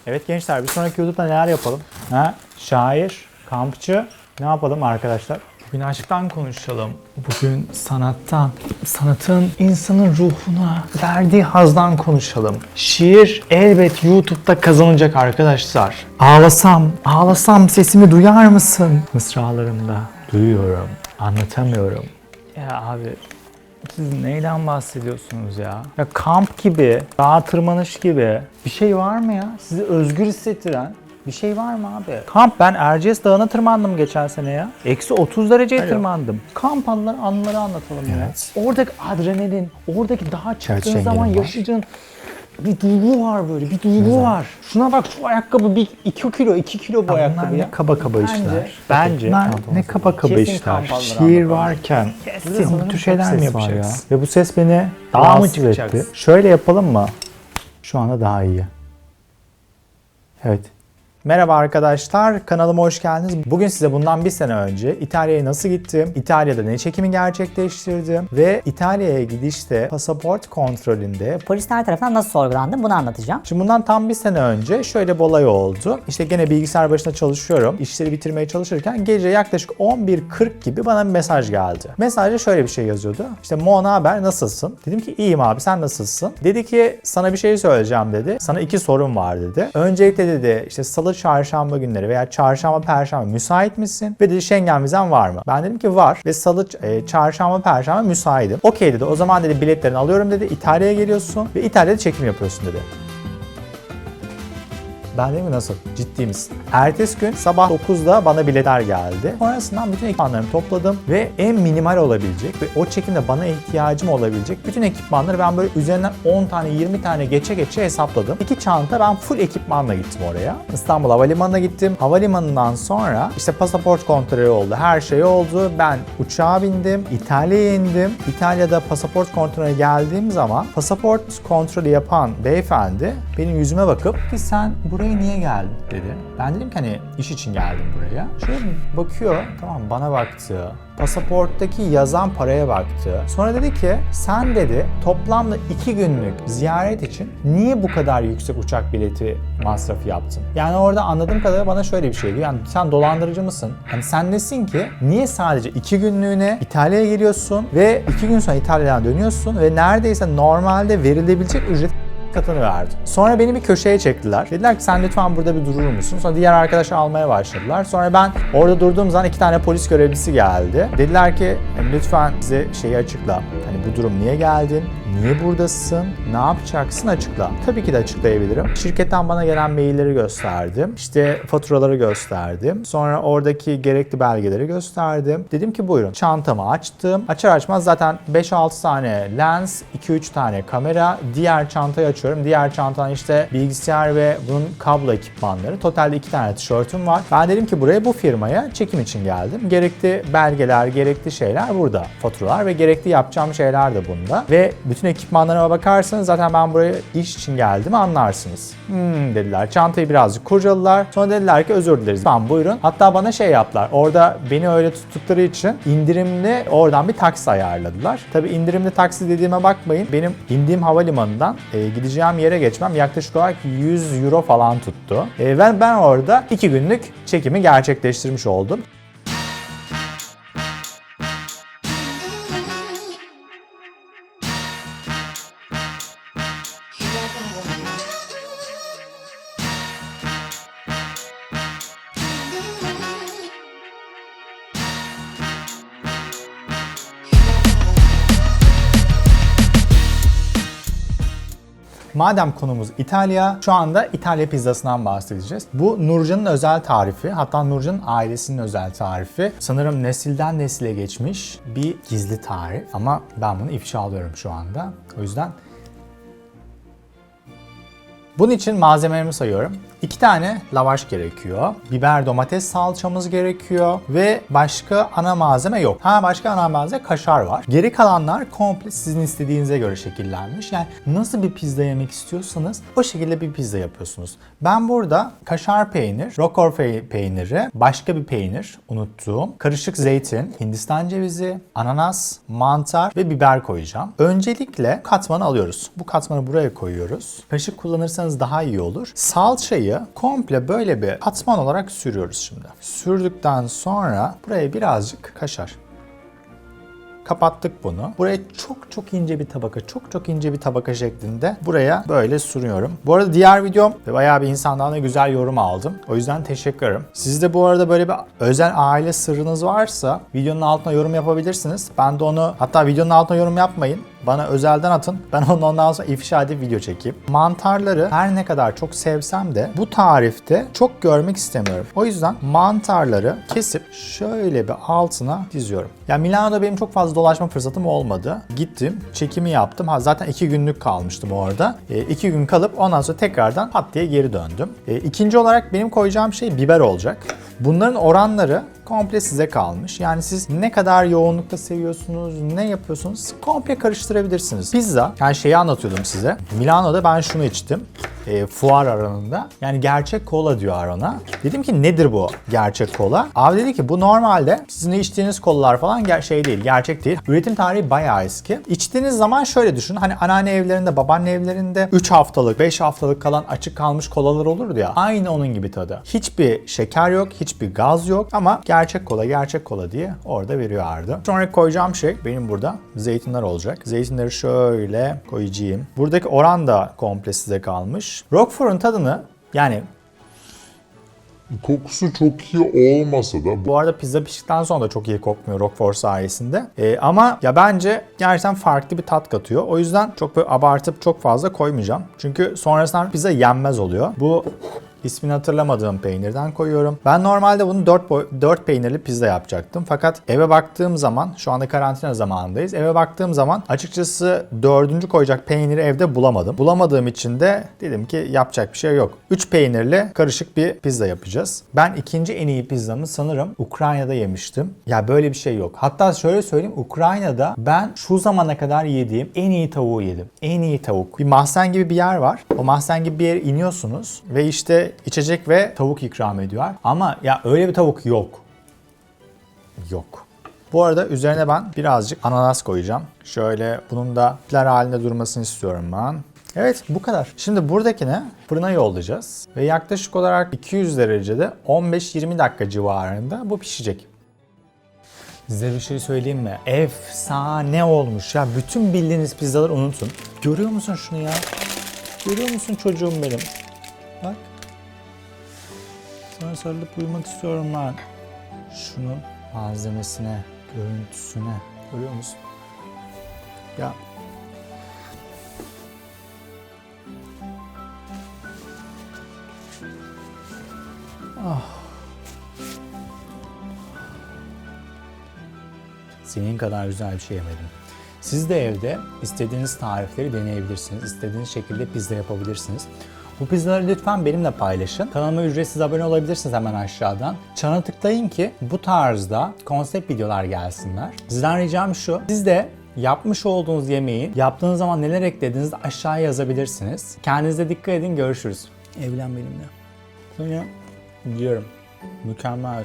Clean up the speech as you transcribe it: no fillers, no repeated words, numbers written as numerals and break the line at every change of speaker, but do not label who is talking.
Evet gençler, bir sonraki YouTube'da neler yapalım? Şair, kampçı, ne yapalım arkadaşlar? Bugün aşktan konuşalım. Bugün sanattan, sanatın insanın ruhuna verdiği hazdan konuşalım. Şiir elbet YouTube'da kazanacak arkadaşlar. Ağlasam sesimi duyar mısın? Mısralarımda duyuyorum, anlatamıyorum. Ya abi, siz neyden bahsediyorsunuz ya? Ya kamp gibi, dağa tırmanış gibi bir şey var mı ya? Sizi özgür hissettiren bir şey var mı abi? Kamp, ben Erciyes Dağı'na tırmandım geçen sene ya. Eksi 30 dereceye tırmandım. Kamp anıları anlatalım ya. Oradaki adrenalin, oradaki dağa çıktığın zaman yaşayacağın bir duygu var böyle, bir duygu var. Şuna bak, şu ayakkabı 2 kilo bu ayakkabı ya.
Ne kaba işler.
Bence.
Ne kaba işler.
Şiir varken kesin bu tür şeyler mi yapacağız? Ve bu ses beni
Dağa mı
rahatsız etti.
çıkacağız?
Şöyle yapalım mı? Şu anda daha iyi. Evet. Merhaba arkadaşlar, kanalıma hoş geldiniz. Bugün size bundan bir sene önce İtalya'ya nasıl gittim, İtalya'da ne çekimi gerçekleştirdim ve İtalya'ya gidişte pasaport kontrolünde
Polisler tarafından nasıl sorgulandım bunu anlatacağım.
Şimdi bundan tam bir sene önce şöyle bir olay oldu. İşte gene bilgisayar başında çalışıyorum. İşleri bitirmeye çalışırken gece yaklaşık 11:40 gibi bana bir mesaj geldi. Mesajda şöyle bir şey yazıyordu. İşte Mo, ne haber, nasılsın? Dedim ki iyiyim abi, sen nasılsın? Dedi ki sana bir şey söyleyeceğim dedi. Sana 2 sorum var dedi. Öncelikle dedi işte salı, çarşamba günleri veya çarşamba, perşembe müsait misin? Ve dedi Schengen vizen var mı? Ben dedim ki var ve salı, çarşamba, perşembe müsaitim. Okey dedi. O zaman dedi biletlerini alıyorum dedi. İtalya'ya geliyorsun ve İtalya'da çekim yapıyorsun dedi. Ben dedim ki nasıl? Ciddi misin? Ertesi gün sabah 9'da bana biletler geldi. Sonrasından bütün ekipmanlarımı topladım ve en minimal olabilecek ve o çekimde bana ihtiyacım olabilecek bütün ekipmanları ben böyle üzerinden 10 tane 20 tane geçe hesapladım. 2 çanta, ben full ekipmanla gittim oraya. İstanbul Havalimanı'na gittim. Havalimanından sonra işte pasaport kontrolü oldu. Her şey oldu. Ben uçağa bindim. İtalya'ya indim. İtalya'da pasaport kontrolüne geldiğim zaman pasaport kontrolü yapan beyefendi benim yüzüme bakıp ki sen buraya niye geldin dedi. Ben dedim ki hani iş için geldim buraya. Şöyle bakıyor, tamam, bana baktı. Pasaporttaki yazan paraya baktı. Sonra dedi ki sen dedi toplamda 2 günlük ziyaret için niye bu kadar yüksek uçak bileti masrafı yaptın? Yani orada anladığım kadarıyla bana şöyle bir şey diyor. Yani sen dolandırıcı mısın? Hani sen nesin ki? Niye sadece 2 günlüğüne İtalya'ya geliyorsun ve 2 gün sonra İtalya'dan dönüyorsun ve neredeyse normalde verilebilecek ücret katını verdi. Sonra beni bir köşeye çektiler. Dediler ki sen lütfen burada bir durur musun? Sonra diğer arkadaşı almaya başladılar. Sonra ben orada durduğum zaman 2 tane polis görevlisi geldi. Dediler ki lütfen bize şeyi açıkla. Hani bu durum niye geldin? Niye buradasın? Ne yapacaksın? Açıkla. Tabii ki de açıklayabilirim. Şirketten bana gelen mailleri gösterdim. İşte faturaları gösterdim. Sonra oradaki gerekli belgeleri gösterdim. Dedim ki buyurun. Çantamı açtım. Açar açmaz zaten 5-6 tane lens, 2-3 tane kamera. Diğer çantayı açıyorum. Diğer çantadan işte bilgisayar ve bunun kablo ekipmanları. Totalde 2 tane tişörtüm var. Ben dedim ki buraya bu firmaya çekim için geldim. Gerekli belgeler, gerekli şeyler burada. Faturalar ve gerekli yapacağım şeyler de bunda. Ve bütün ekipmanlarıma bakarsanız zaten ben buraya iş için geldim anlarsınız. Dediler. Çantayı birazcık kurcaladılar. Sonra dediler ki özür dileriz. Tamam buyurun. Hatta bana şey yaptılar. Orada beni öyle tuttukları için indirimli oradan bir taksi ayarladılar. Tabii indirimli taksi dediğime bakmayın. Benim indiğim havalimanından gideceğim yere geçmem yaklaşık olarak 100 euro falan tuttu. Ben orada 2 günlük çekimi gerçekleştirmiş oldum. Madem konumuz İtalya, şu anda İtalya pizzasından bahsedeceğiz. Bu Nurcan'ın özel tarifi, hatta Nurcan'ın ailesinin özel tarifi. Sanırım nesilden nesile geçmiş bir gizli tarif ama ben bunu ifşa alıyorum şu anda. O yüzden bunun için malzemelerimi sayıyorum. 2 tane lavaş gerekiyor. Biber domates salçamız gerekiyor. Ve başka ana malzeme yok. Başka ana malzeme kaşar var. Geri kalanlar komple sizin istediğinize göre şekillenmiş. Yani nasıl bir pizza yemek istiyorsanız o şekilde bir pizza yapıyorsunuz. Ben burada kaşar peynir, roquefort peyniri, başka bir peynir unuttuğum, karışık zeytin, Hindistan cevizi, ananas, mantar ve biber koyacağım. Öncelikle katmanı alıyoruz. Bu katmanı buraya koyuyoruz. Kaşık kullanırsanız daha iyi olur. Salçayı Burayı komple böyle bir katman olarak sürüyoruz şimdi. Sürdükten sonra buraya birazcık kaşar. Kapattık bunu. Buraya çok ince bir tabaka, çok ince bir tabaka şeklinde buraya böyle sürüyorum. Bu arada diğer videom bayağı bir insandan da güzel yorum aldım. O yüzden teşekkür ederim. Sizde bu arada böyle bir özel aile sırrınız varsa videonun altına yorum yapabilirsiniz. Ben de onu, hatta videonun altına yorum yapmayın. Bana özelden atın. Ben onu ondan sonra ifşa edip video çekeyim. Mantarları her ne kadar çok sevsem de bu tarifte çok görmek istemiyorum. O yüzden mantarları kesip şöyle bir altına diziyorum. Ya Milano'da benim çok fazla dolaşma fırsatım olmadı. Gittim, çekimi yaptım. Zaten 2 günlük kalmıştım orada. 2 gün kalıp ondan sonra tekrardan pat diye geri döndüm. İkinci olarak benim koyacağım şey biber olacak. Bunların oranları komple size kalmış. Yani siz ne kadar yoğunlukta seviyorsunuz, ne yapıyorsunuz komple karıştırabilirsiniz. Pizza, yani şeyi anlatıyordum size. Milano'da ben şunu içtim. Fuar alanında. Yani gerçek kola diyor ona. Dedim ki nedir bu gerçek kola? Abi dedi ki bu normalde sizin içtiğiniz kolalar falan şey değil, gerçek değil. Üretim tarihi bayağı eski. İçtiğiniz zaman şöyle düşünün. Hani anneanne evlerinde, babaanne evlerinde 3 haftalık, 5 haftalık kalan açık kalmış kolalar olurdu ya. Aynı onun gibi tadı. Hiçbir şeker yok, hiçbir gaz yok ama gerçek kola diye orada veriyorlardı. Sonra koyacağım şey benim burada zeytinler olacak. Zeytinleri şöyle koyacağım. Buradaki oran da komple size kalmış. Roquefort'un tadını yani
Kokusu çok iyi olmasa da
bu arada pizza piştikten sonra da çok iyi kokmuyor Roquefort sayesinde. Ama ya bence gerçekten farklı bir tat katıyor. O yüzden çok böyle abartıp çok fazla koymayacağım. Çünkü sonrasında pizza yenmez oluyor. Bu ismini hatırlamadığım peynirden koyuyorum. Ben normalde bunu 4 peynirli pizza yapacaktım. Fakat eve baktığım zaman, şu anda karantina zamanındayız. Eve baktığım zaman açıkçası 4. koyacak peyniri evde bulamadım. Bulamadığım için de dedim ki yapacak bir şey yok. 3 peynirli karışık bir pizza yapacağız. Ben ikinci en iyi pizzamı sanırım Ukrayna'da yemiştim. Ya böyle bir şey yok. Hatta şöyle söyleyeyim, Ukrayna'da ben şu zamana kadar yediğim en iyi tavuğu yedim. En iyi tavuk. Bir mahzen gibi bir yer var. O mahzen gibi bir yere iniyorsunuz ve işte içecek ve tavuk ikram ediyor. Ama ya öyle bir tavuk yok. Yok. Bu arada üzerine ben birazcık ananas koyacağım. Şöyle bunun da pler halinde durmasını istiyorum ben. Evet, bu kadar. Şimdi buradakini fırına yollayacağız. Ve yaklaşık olarak 200 derecede 15-20 dakika civarında bu pişecek. Size bir şey söyleyeyim mi? Efsane olmuş ya. Bütün bildiğiniz pizzaları unutun. Görüyor musun şunu ya? Görüyor musun çocuğum benim? Bak. Sana sarılıp uyumak istiyorum ben. Şunun malzemesine, görüntüsüne. Görüyor musun? Ya. Ah. Senin kadar güzel bir şey yemedim. Siz de evde istediğiniz tarifleri deneyebilirsiniz. İstediğiniz şekilde pizza yapabilirsiniz. Bu pizzaları lütfen benimle paylaşın. Kanalıma ücretsiz abone olabilirsiniz hemen aşağıdan. Çana tıklayın ki bu tarzda konsept videolar gelsinler. Sizden ricam şu. Siz de yapmış olduğunuz yemeği yaptığınız zaman neler eklediğinizi aşağıya yazabilirsiniz. Kendinize dikkat edin. Görüşürüz. Evlen benimle. Sonra diyorum. Mükemmel.